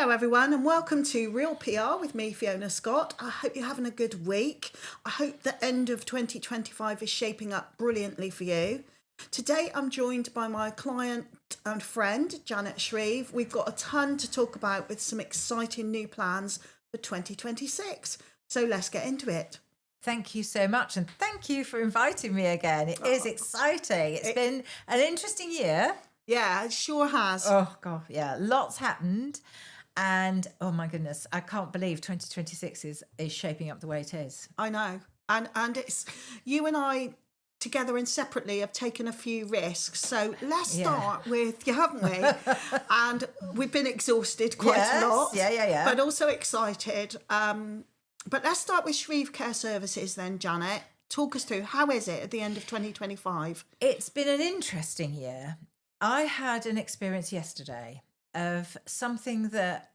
Hello, everyone, and welcome to Real PR with me, Fiona Scott. I hope you're having a good week. I hope the end of 2025 is shaping up brilliantly for you. Today, I'm joined by my client and friend, Janet Shreeve. We've got a ton to talk about with some exciting new plans for 2026. So let's get into it. Thank you so much. And thank you for inviting me again. It is exciting. It's been an interesting year. Yeah, it sure has. Oh, God. Yeah. Lots happened. And oh, my goodness, I can't believe 2026 is shaping up the way it is. I know. And it's you and I together and separately have taken a few risks. So let's start with you, haven't we? And we've been exhausted quite a lot. Yeah. But also excited. But let's start with Shreeve Care Services then, Janet. Talk us through, how is it at the end of 2025? It's been an interesting year. I had an experience yesterday of something that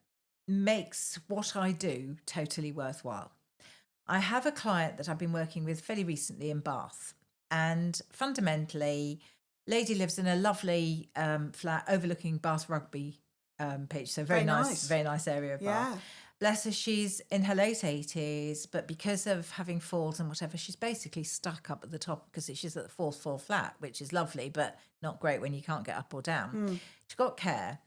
makes what I do totally worthwhile. I have a client that I've been working with fairly recently in Bath, and fundamentally, lady lives in a lovely flat overlooking Bath Rugby pitch, so very nice area of Bath. Bless her, she's in her late 80s, but because of having falls and whatever, she's basically stuck up at the top because she's at the fourth floor flat, which is lovely, but not great when you can't get up or down. She's got care.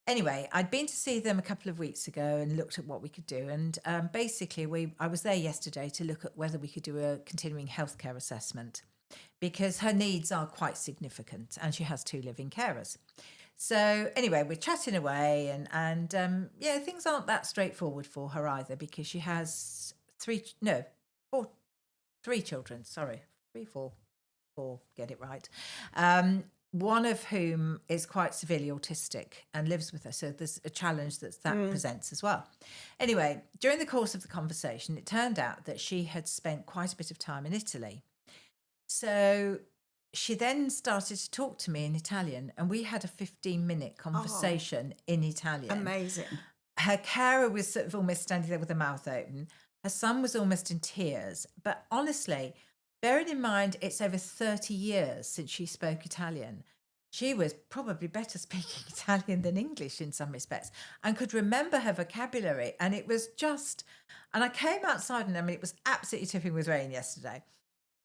Anyway, I'd been to see them a couple of weeks ago and looked at what we could do. And basically, I was there yesterday to look at whether we could do a continuing healthcare assessment because her needs are quite significant and she has 2 living carers. So anyway, we're chatting away and things aren't that straightforward for her either because she has 3 children. Sorry, 4, get it right. One of whom is quite severely autistic and lives with her. So there's a challenge that presents as well. Anyway, during the course of the conversation, it turned out that she had spent quite a bit of time in Italy. So she then started to talk to me in Italian, and we had a 15-minute conversation in Italian. Amazing. Her carer was sort of almost standing there with her mouth open. Her son was almost in tears. But honestly, bearing in mind it's over 30 years since she spoke Italian, she was probably better speaking Italian than English in some respects and could remember her vocabulary. And it was just, and I came outside and it was absolutely tipping with rain yesterday.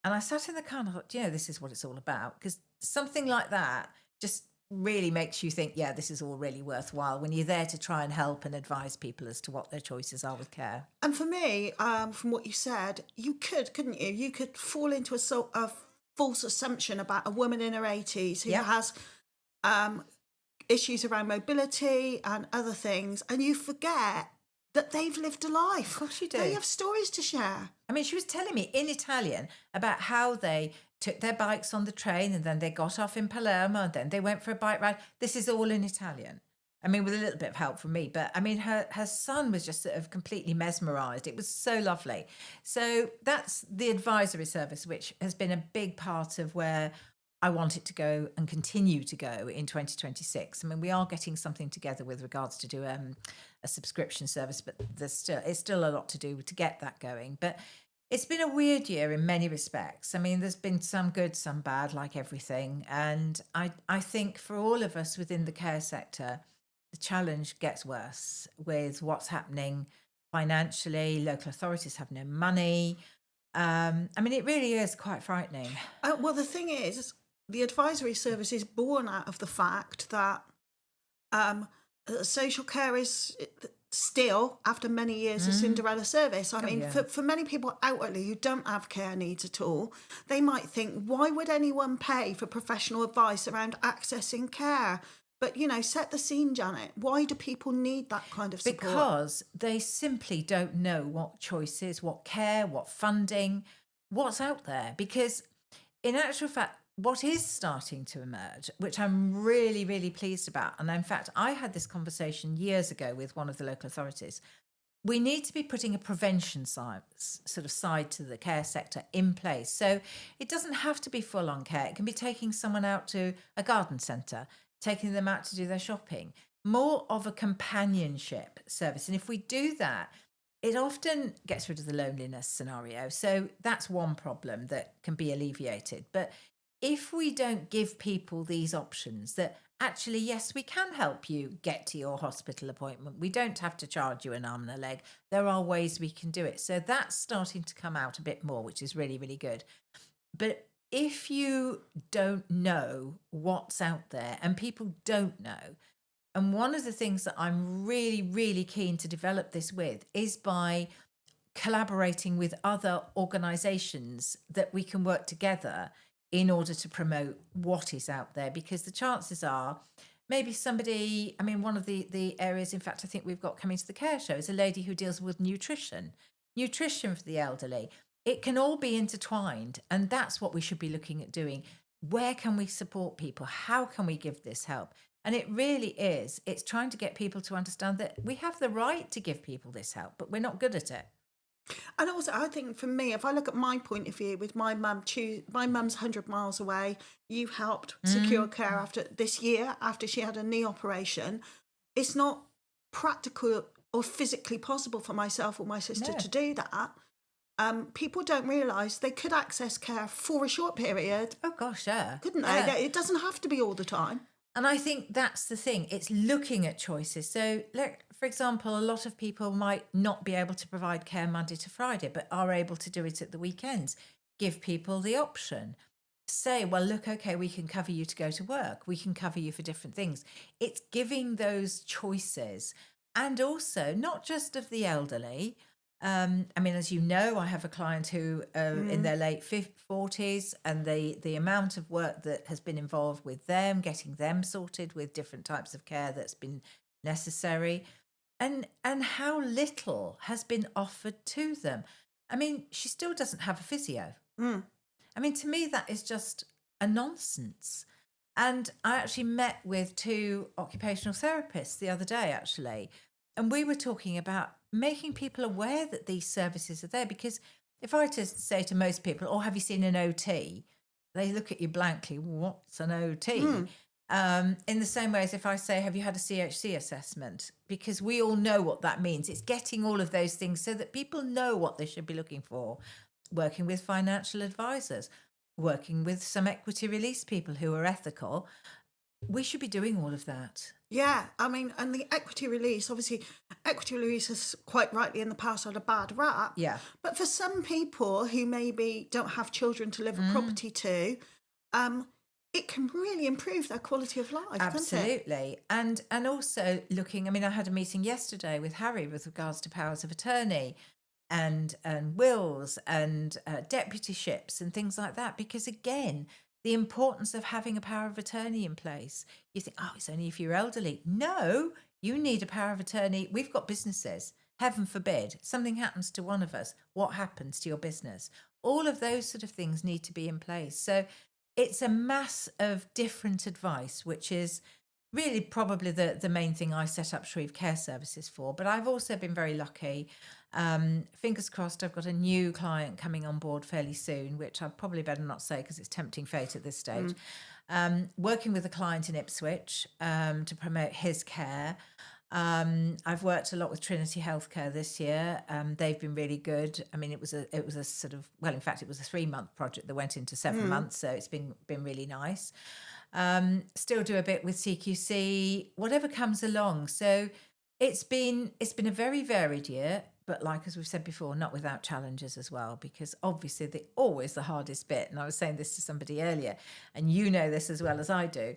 And I sat in the car and I thought, this is what it's all about. Because something like that just really makes you think, this is all really worthwhile when you're there to try and help and advise people as to what their choices are with care. And for me, from what you said, couldn't you? You could fall into a false assumption about a woman in her 80s who has issues around mobility and other things, and you forget that they've lived a life. Of course you do. They have stories to share. I mean, she was telling me in Italian about how they took their bikes on the train and then they got off in Palermo and then they went for a bike ride. This is all in Italian. I mean, with a little bit of help from me. But I mean, her son was just sort of completely mesmerised. It was so lovely. So that's the advisory service, which has been a big part of where I want it to go and continue to go in 2026. I mean, we are getting something together with regards to do a subscription service, but it's still a lot to do to get that going. But it's been a weird year in many respects. I mean, there's been some good, some bad, like everything. And I think for all of us within the care sector, the challenge gets worse with what's happening financially. Local authorities have no money. I mean, it really is quite frightening. Well, the thing is, the advisory service is born out of the fact that social care is still, after many years, a Cinderella service. I mean, for many people outwardly who don't have care needs at all, they might think, why would anyone pay for professional advice around accessing care? But, set the scene, Janet. Why do people need that kind of support? Because they simply don't know what choices, what care, what funding, what's out there. Because in actual fact, what is starting to emerge, which I'm really, really pleased about, and in fact, I had this conversation years ago with one of the local authorities, we need to be putting a prevention side to the care sector in place. So it doesn't have to be full-on care. It can be taking someone out to a garden centre, taking them out to do their shopping, more of a companionship service. And if we do that, it often gets rid of the loneliness scenario. So that's one problem that can be alleviated. But if we don't give people these options that actually, yes, we can help you get to your hospital appointment. We don't have to charge you an arm and a leg. There are ways we can do it. So that's starting to come out a bit more, which is really, really good. But if you don't know what's out there, and people don't know, and one of the things that I'm really, really keen to develop this with is by collaborating with other organizations that we can work together in order to promote what is out there, because the chances are maybe somebody, I mean, one of the areas, in fact, I think we've got coming to the care show is a lady who deals with nutrition for the elderly. It can all be intertwined, and that's what we should be looking at doing. Where can we support people? How can we give this help? And it really is, it's trying to get people to understand that we have the right to give people this help, but we're not good at it. And also, I think for me, if I look at my point of view with my mum, my mum's 100 miles away. You helped secure care after this year, after she had a knee operation. It's not practical or physically possible for myself or my sister No. to do that. People don't realise they could access care for a short period, Oh gosh, yeah. couldn't they? Yeah. It doesn't have to be all the time. And I think that's the thing. It's looking at choices. So, for example, a lot of people might not be able to provide care Monday to Friday, but are able to do it at the weekends. Give people the option. Say, well, look, okay, we can cover you to go to work. We can cover you for different things. It's giving those choices. And also, not just of the elderly. I mean, as you know, I have a client who in their late 40s, and the amount of work that has been involved with them, getting them sorted with different types of care that's been necessary, and how little has been offered to them. I mean, she still doesn't have a physio. I mean, to me, that is just a nonsense. And I actually met with 2 occupational therapists the other day, actually. And we were talking about making people aware that these services are there. Because if I just say to most people, oh, have you seen an OT? They look at you blankly, what's an OT? In the same way as if I say, have you had a CHC assessment? Because we all know what that means. It's getting all of those things so that people know what they should be looking for. Working with financial advisors, working with some equity release people who are ethical. We should be doing all of that. Yeah, I mean, and the equity release, obviously, equity release has quite rightly in the past had a bad rap. Yeah. But for some people who maybe don't have children to live a property to, it can really improve their quality of life, can't it? Absolutely. And also looking, I mean, I had a meeting yesterday with Harry with regards to powers of attorney and wills and deputyships and things like that, because again, the importance of having a power of attorney in place. You think, oh, it's only if you're elderly. No, you need a power of attorney. We've got businesses. Heaven forbid, something happens to one of us. What happens to your business? All of those sort of things need to be in place. So it's a mass of different advice, which is really probably the main thing I set up Shreeve Care Services for. But I've also been very lucky. Fingers crossed, I've got a new client coming on board fairly soon, which I probably better not say because it's tempting fate at this stage. Working with a client in Ipswich to promote his care. I've worked a lot with Trinity Healthcare this year. They've been really good. I mean, it was a sort of, well, in fact, it was a 3-month project that went into 7 months, so it's been really nice. Still do a bit with CQC, whatever comes along. So it's been a very varied year, but like as we've said before, not without challenges as well, because obviously always the hardest bit. And I was saying this to somebody earlier, and you know this as well as I do.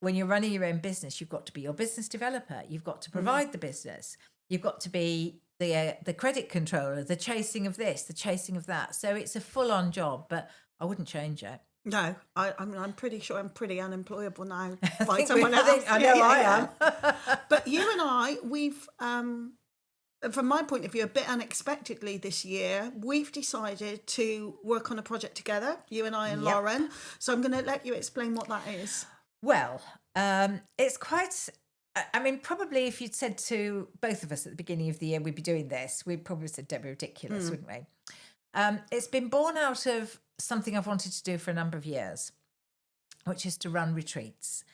When you're running your own business, you've got to be your business developer. You've got to provide the business. You've got to be the credit controller, the chasing of this, the chasing of that. So it's a full-on job, but I wouldn't change it. No, I mean, I'm pretty sure I'm pretty unemployable now I by think someone else. I know I am. But you and I, we've, from my point of view, a bit unexpectedly this year, we've decided to work on a project together, you and I and Yep. Lauren. So I'm going to let you explain what that is. Well, it's quite, I mean, probably if you'd said to both of us at the beginning of the year we'd be doing this, we'd probably said, Debbie, ridiculous, wouldn't we? It's been born out of something I've wanted to do for a number of years, which is to run retreats.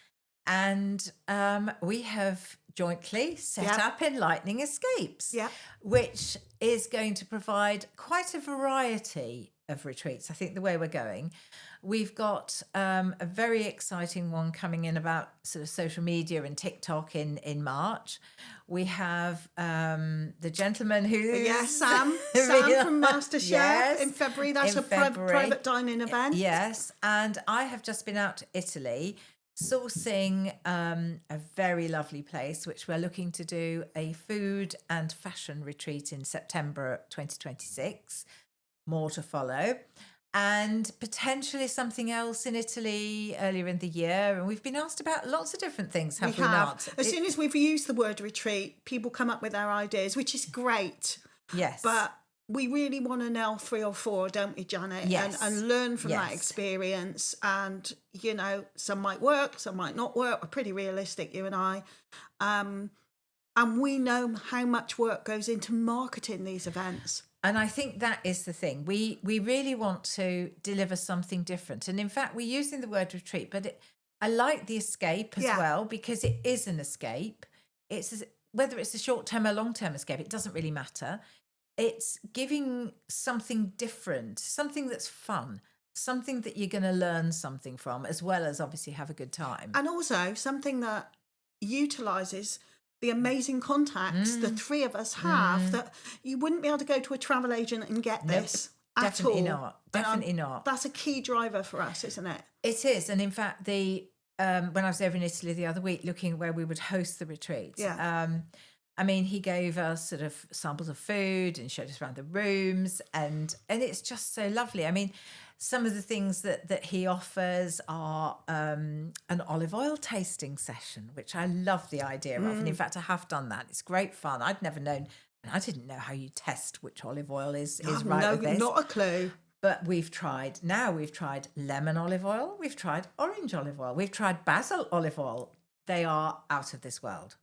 And we have jointly set up Enlightening Escapes, which is going to provide quite a variety of retreats. I think the way we're going, we've got a very exciting one coming in about sort of social media and TikTok in March. We have the gentleman who's Yeah, Sam from MasterChef Yes, in February. That's in a February. private dining event. Yes, and I have just been out to Italy sourcing a very lovely place, which we're looking to do a food and fashion retreat in September 2026. More to follow. And potentially something else in Italy earlier in the year. And we've been asked about lots of different things, have we not? As soon as we've used the word retreat, people come up with their ideas, which is great. Yes. But we really want to nail 3 or 4, don't we, Janet? Yes. And learn from that Yes. experience. And, some might work, some might not work. We're pretty realistic, you and I. And we know how much work goes into marketing these events. And I think that is the thing. We really want to deliver something different. And in fact, we're using the word retreat, but I like the escape as well, because it is an escape. Whether it's a short-term or long-term escape, it doesn't really matter. It's giving something different, something that's fun, something that you're going to learn something from, as well as obviously have a good time. And also something that utilises the amazing contacts the 3 of us have, that you wouldn't be able to go to a travel agent and get this at all. Definitely not. That's a key driver for us, isn't it? It is. And in fact, when I was over in Italy the other week, looking at where we would host the retreat, he gave us sort of samples of food and showed us around the rooms, and it's just so lovely. I mean, some of the things that he offers are an olive oil tasting session, which I love the idea of. And in fact, I have done that. It's great fun. I'd never known, and I didn't know how you test which olive oil is right with this. Not a clue. But we've tried lemon olive oil. We've tried orange olive oil. We've tried basil olive oil. They are out of this world.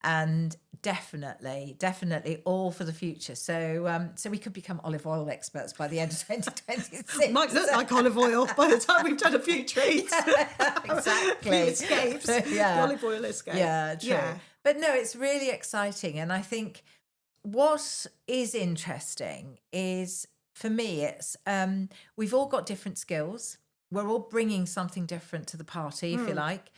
And definitely all for the future. So we could become olive oil experts by the end of 2026. Might look like olive oil by the time we've done a few treats. Exactly. A few escapes. The olive oil escape. Yeah, true. Yeah. But no, it's really exciting. And I think what is interesting is, for me, it's we've all got different skills. We're all bringing something different to the party, if you like.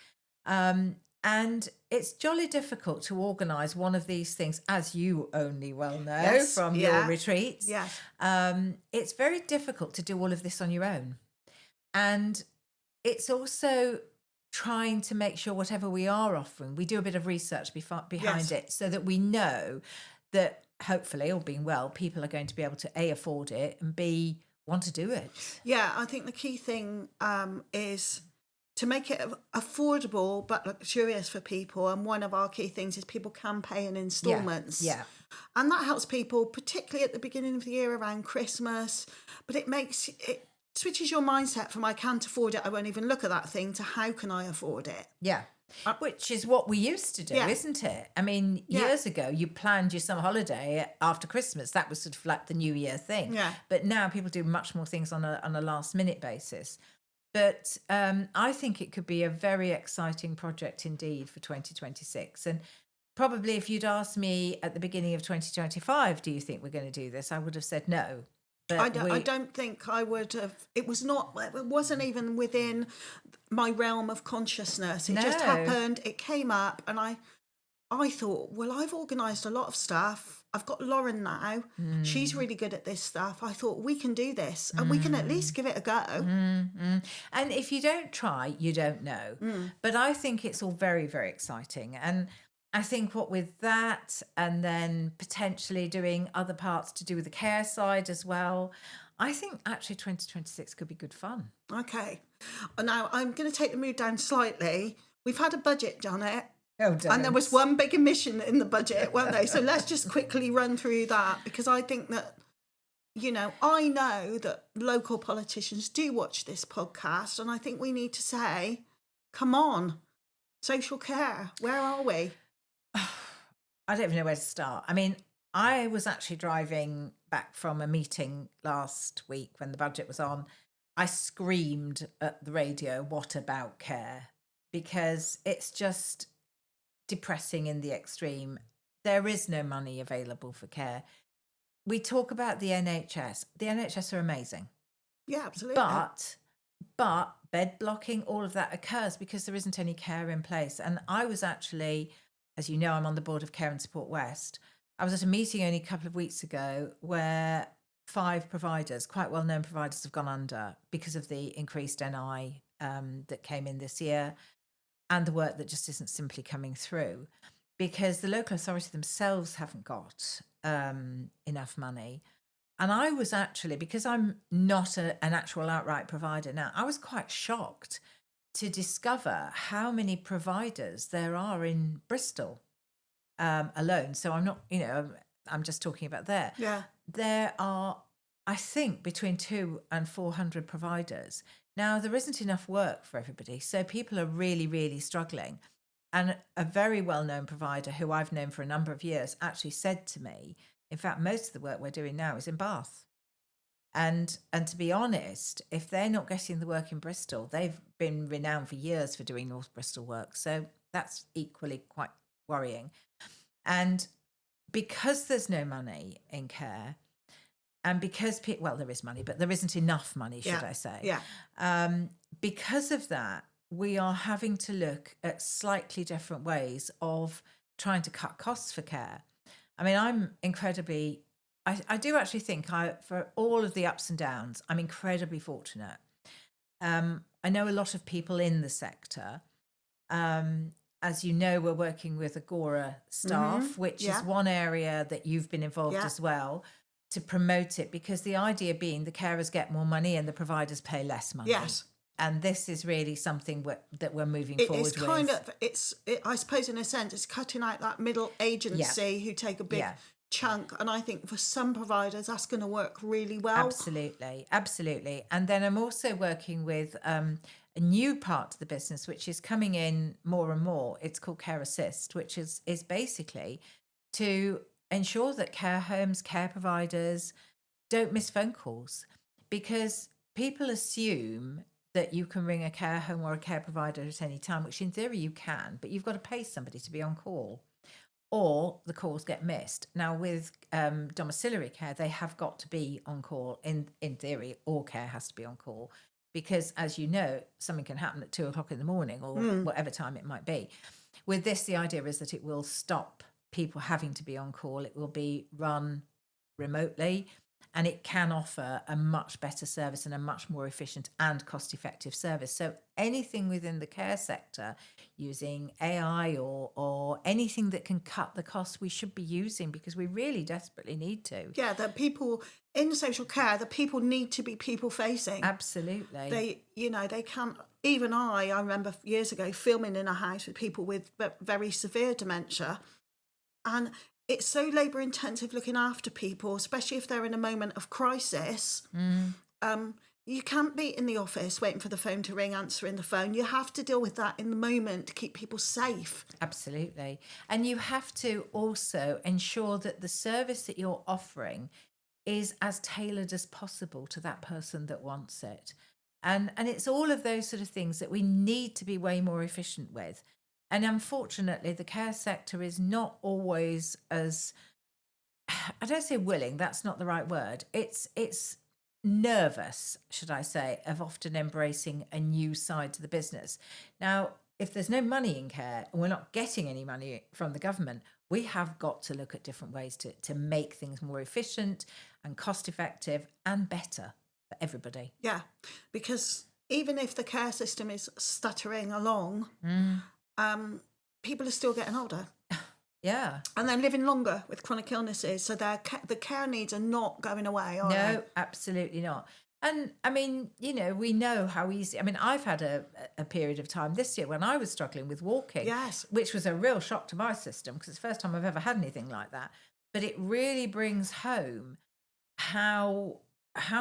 And it's jolly difficult to organise one of these things, as you only well know from your retreats. Yes. It's very difficult to do all of this on your own. And it's also trying to make sure whatever we are offering, we do a bit of research behind it, so that we know that hopefully, all being well, people are going to be able to A, afford it, and B, want to do it. Yeah, I think the key thing is to make it affordable but luxurious for people. And one of our key things is people can pay in instalments. Yeah. And that helps people, particularly at the beginning of the year around Christmas. But it switches your mindset from I can't afford it, I won't even look at that thing, to how can I afford it? Yeah. Which is what we used to do, isn't it? I mean, years ago, you planned your summer holiday after Christmas. That was sort of like the New Year thing. Yeah. But now people do much more things on a last minute basis. But I think it could be a very exciting project indeed for 2026. And probably if you'd asked me at the beginning of 2025, do you think we're going to do this? I would have said no. But I don't think I would have. It wasn't even within my realm of consciousness. It just happened. It came up, and I thought, well, I've organised a lot of stuff. I've got Lauren now. She's really good at this stuff. I thought we can do this, and we can at least give it a go. And if you don't try, you don't know. But I think it's all very, very exciting. And I think what with that, and then potentially doing other parts to do with the care side as well, I think actually 2026 could be good fun. Okay. Now I'm going to take the mood down slightly. We've had a budget, Janet. Oh, don't. And there was one big omission in the budget, weren't they? So let's just quickly run through that, because I think that, I know that local politicians do watch this podcast, and I think we need to say, come on, social care, where are we? I don't even know where to start. I mean, I was actually driving back from a meeting last week when the budget was on. I screamed at the radio, what about care? Because it's just depressing in the extreme. There is no money available for care. we talk about the NHS. The NHS are amazing, Yeah, absolutely. but bed blocking, all of that occurs because there isn't any care in place. And I was actually, as you know, I'm on the board of Care and Support West. I was at a meeting only a couple of weeks ago where 5 providers, quite well-known providers, have gone under because of the increased NI that came in this year, and the work that just isn't simply coming through because the local authority themselves haven't got enough money. And I was actually, because I'm not an actual outright provider now, I was quite shocked to discover how many providers there are in Bristol alone. So I'm not, I'm just talking about there. Yeah. There are, I think, between 200 and 400 providers. Now, there isn't enough work for everybody. So people are really, really struggling. And a very well-known provider who I've known for a number of years actually said to me, in fact, most of the work we're doing now is in Bath. And to be honest, if they're not getting the work in Bristol, they've been renowned for years for doing North Bristol work. So that's equally quite worrying. And because there's no money in care, and because well, there is money, but there isn't enough money, should I say? Yeah. Because of that, we are having to look at slightly different ways of trying to cut costs for care. I mean, I do actually think for all of the ups and downs, I'm incredibly fortunate. I know a lot of people in the sector. As you know, we're working with Agora staff, which is one area that you've been involved as well, to promote it, because the idea being the carers get more money and the providers pay less money. Yes. And this is really something that we're moving forward with. It's kind of, I suppose in a sense, it's cutting out that middle agency who take a big chunk. And I think for some providers, that's going to work really well. Absolutely. Absolutely. And then I'm also working with a new part of the business, which is coming in more and more. It's called Care Assist, which is basically to ensure that care homes, care providers don't miss phone calls, because people assume that you can ring a care home or a care provider at any time, which in theory you can, but you've got to pay somebody to be on call, or the calls get missed. Now, with domiciliary care, they have got to be on call. In theory, all care has to be on call, because, as you know, something can happen at 2:00 in the morning or whatever time it might be. With this, the idea is that it will stop people having to be on call. It will be run remotely, and it can offer a much better service and a much more efficient and cost-effective service. So anything within the care sector using AI or anything that can cut the costs, we should be using, because we really desperately need to. Yeah, the people in social care, the people need to be people facing. Absolutely. They can't, even I remember years ago filming in a house with people with very severe dementia, and it's so labour intensive looking after people, especially if they're in a moment of crisis. You can't be in the office waiting for the phone to ring, answering the phone. You have to deal with that in the moment to keep people safe. Absolutely. And you have to also ensure that the service that you're offering is as tailored as possible to that person that wants it. And it's all of those sort of things that we need to be way more efficient with. And unfortunately, the care sector is not always as, I don't say willing, that's not the right word. It's nervous, should I say, of often embracing a new side to the business. Now, if there's no money in care and we're not getting any money from the government, we have got to look at different ways to make things more efficient and cost effective and better for everybody. Yeah, because even if the care system is stuttering along, people are still getting older. Yeah. And they're living longer with chronic illnesses. So the care needs are not going away, are they? No, absolutely not. And I mean, we know how easy. I mean, I've had a period of time this year when I was struggling with walking, Yes, which was a real shock to my system, because it's the first time I've ever had anything like that. But it really brings home how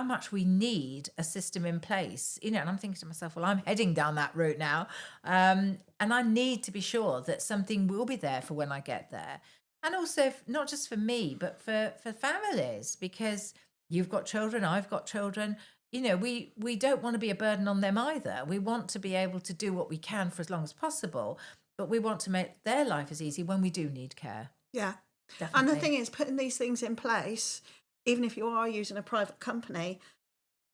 much we need a system in place, and I'm thinking to myself, well, I'm heading down that route now. And I need to be sure that something will be there for when I get there. And also not just for me, but for families, because you've got children, I've got children. We don't want to be a burden on them either. We want to be able to do what we can for as long as possible, but we want to make their life as easy when we do need care. yeah. Definitely. And the thing is, putting these things in place, even if you are using a private company,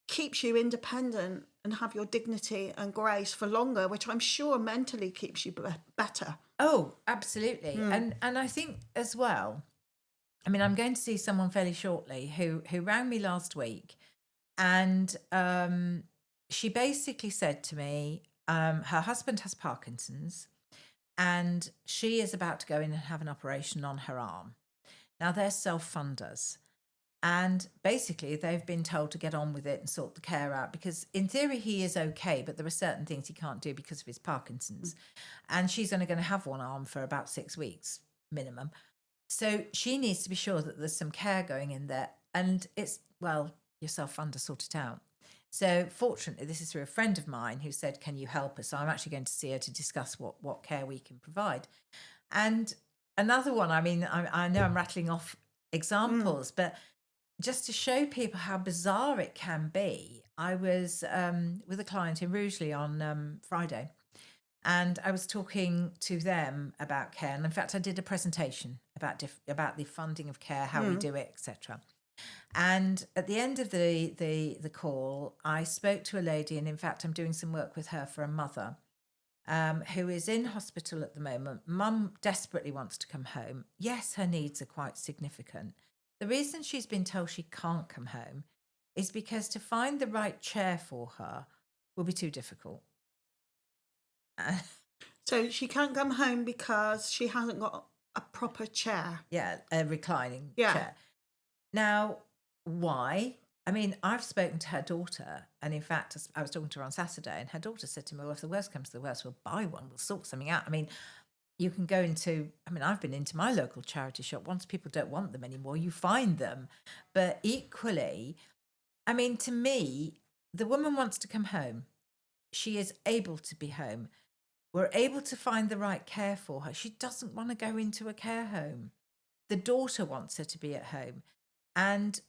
keeps you independent and have your dignity and grace for longer, which I'm sure mentally keeps you better. Oh, absolutely. And I think as well, I mean, I'm going to see someone fairly shortly who rang me last week, and she basically said to me, her husband has Parkinson's, and she is about to go in and have an operation on her arm. Now they're self-funders. And basically, they've been told to get on with it and sort the care out because, in theory, he is okay, but there are certain things he can't do because of his Parkinson's. And she's only going to have one arm for about 6 weeks minimum. So she needs to be sure that there's some care going in there. And it's, well, your self-funder sort it out. So fortunately, this is through a friend of mine who said, can you help us? So I'm actually going to see her to discuss what care we can provide. And another one, I mean, I know I'm rattling off examples, but just to show people how bizarre it can be, I was with a client in Rugeley on Friday, and I was talking to them about care. And in fact, I did a presentation about the funding of care, how we do it, etc. And at the end of the call, I spoke to a lady, and in fact, I'm doing some work with her for a mother who is in hospital at the moment. Mum desperately wants to come home. Yes, her needs are quite significant. The reason she's been told she can't come home is because to find the right chair for her will be too difficult. So she can't come home because she hasn't got a proper chair. Yeah, a reclining Yeah. chair. Now, why? I mean, I've spoken to her daughter, and in fact, I was talking to her on Saturday, and her daughter said to me, well, if the worst comes to the worst, we'll buy one, we'll sort something out. I mean, you can go into, I mean, I've been into my local charity shop. Once people don't want them anymore, you find them. But equally, I mean, to me, the woman wants to come home. She is able to be home. We're able to find the right care for her. She doesn't want to go into a care home. The daughter wants her to be at home. And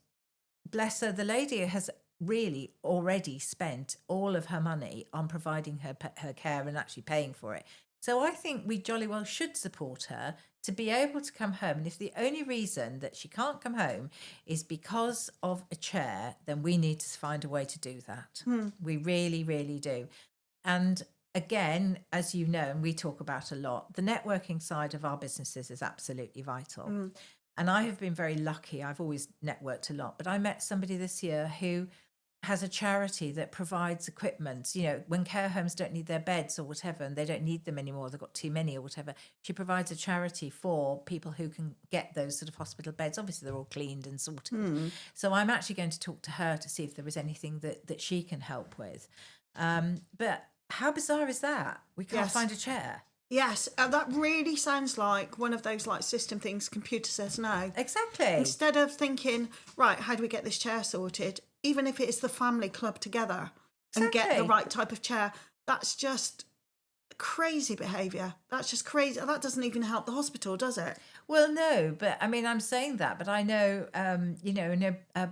bless her, the lady has really already spent all of her money on providing her care and actually paying for it. So I think we jolly well should support her to be able to come home. And if the only reason that she can't come home is because of a chair, then we need to find a way to do that. We really, really do. And again, as you know, and we talk about a lot, the networking side of our businesses is absolutely vital. And I have been very lucky. I've always networked a lot, but I met somebody this year who has a charity that provides equipment. You know, when care homes don't need their beds or whatever, and they don't need them anymore, they've got too many or whatever, she provides a charity for people who can get those sort of hospital beds. Obviously, they're all cleaned and sorted. So I'm actually going to talk to her to see if there is anything that she can help with. But how bizarre is that? We can't find a chair. Yes, that really sounds like one of those like system things computer says no. Exactly. Instead of thinking, right, how do we get this chair sorted? Even if it is the family club together and get the right type of chair, that's just crazy behaviour. That's just crazy. That doesn't even help the hospital, does it? Well, no, but I mean, I'm saying that, but I know,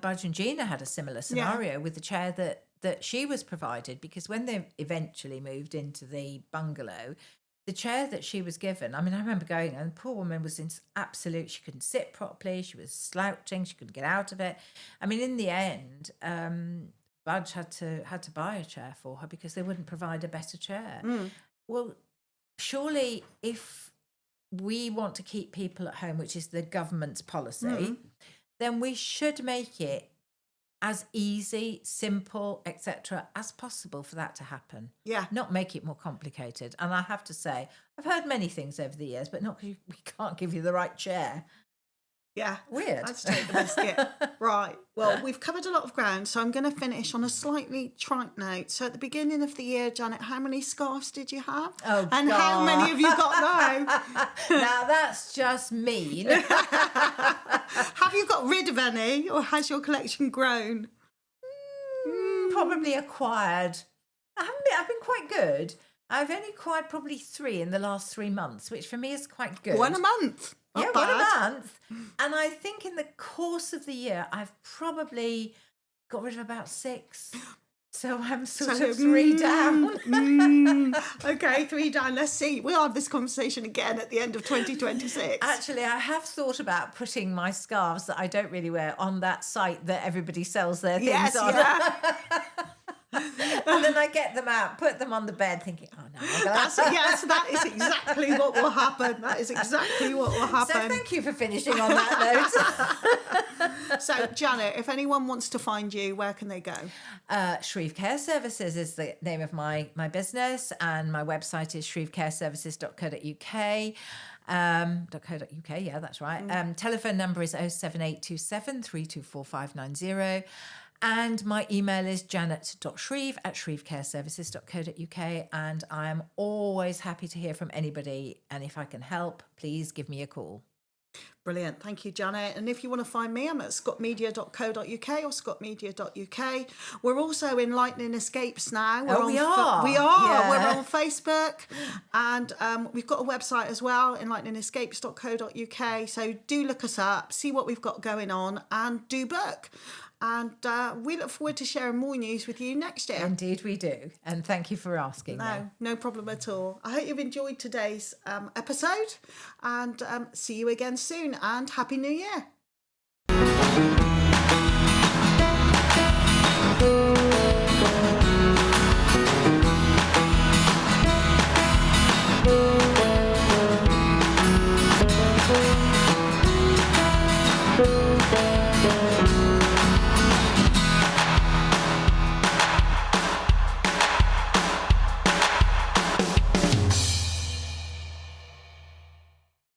Budge and Gina had a similar scenario with the chair that she was provided, because when they eventually moved into the bungalow, the chair that she was given, I mean, I remember going, and the poor woman was in absolute, she couldn't sit properly, she was slouching, she couldn't get out of it. I mean, in the end, Budge had to buy a chair for her because they wouldn't provide a better chair. Well, surely if we want to keep people at home, which is the government's policy, then we should make it as easy, simple, etc. as possible for that to happen. Yeah. Not make it more complicated. And I have to say, I've heard many things over the years, but not because we can't give you the right chair. Yeah. Weird. Let's take the biscuit. Right. Well, we've covered a lot of ground, so I'm going to finish on a slightly trite note. So at the beginning of the year, Janet, how many scarves did you have? Oh, and God. how many have you got now? Now, that's just mean. Have you got rid of any, or has your collection grown? Probably acquired. I've been quite good. I've only acquired probably 3 in the last 3 months, which for me is quite good. 1 a month. Not one bad. a month. And I think in the course of the year, I've probably got rid of about 6. So I'm sort of 3 down. Okay, 3 down. Let's see. We'll have this conversation again at the end of 2026. Actually, I have thought about putting my scarves that I don't really wear on that site that everybody sells their things on. And then I get them out, put them on the bed, thinking, oh no. Yes, that is exactly what will happen. That is exactly what will happen. So thank you for finishing on that note. So, Janet, if anyone wants to find you, where can they go? Shreeve Care Services is the name of my business, and my website is shrevecareservices.co.uk. .co.uk, yeah, that's right. Telephone number is 07827 324590. And my email is janet.shreve@shrevecareservices.co.uk. And I am always happy to hear from anybody. And if I can help, please give me a call. Brilliant. Thank you, Janet. And if you want to find me, I'm at scottmedia.co.uk or scottmedia.uk. We're also in Lightning Escapes now. We are. We are. Yeah. We're on Facebook. And we've got a website as well in lightningescapes.co.uk. So do look us up, see what we've got going on, and do book. And we look forward to sharing more news with you next year. Indeed we do. And thank you for asking. No problem at all. I hope you've enjoyed today's episode, and see you again soon, and Happy New Year.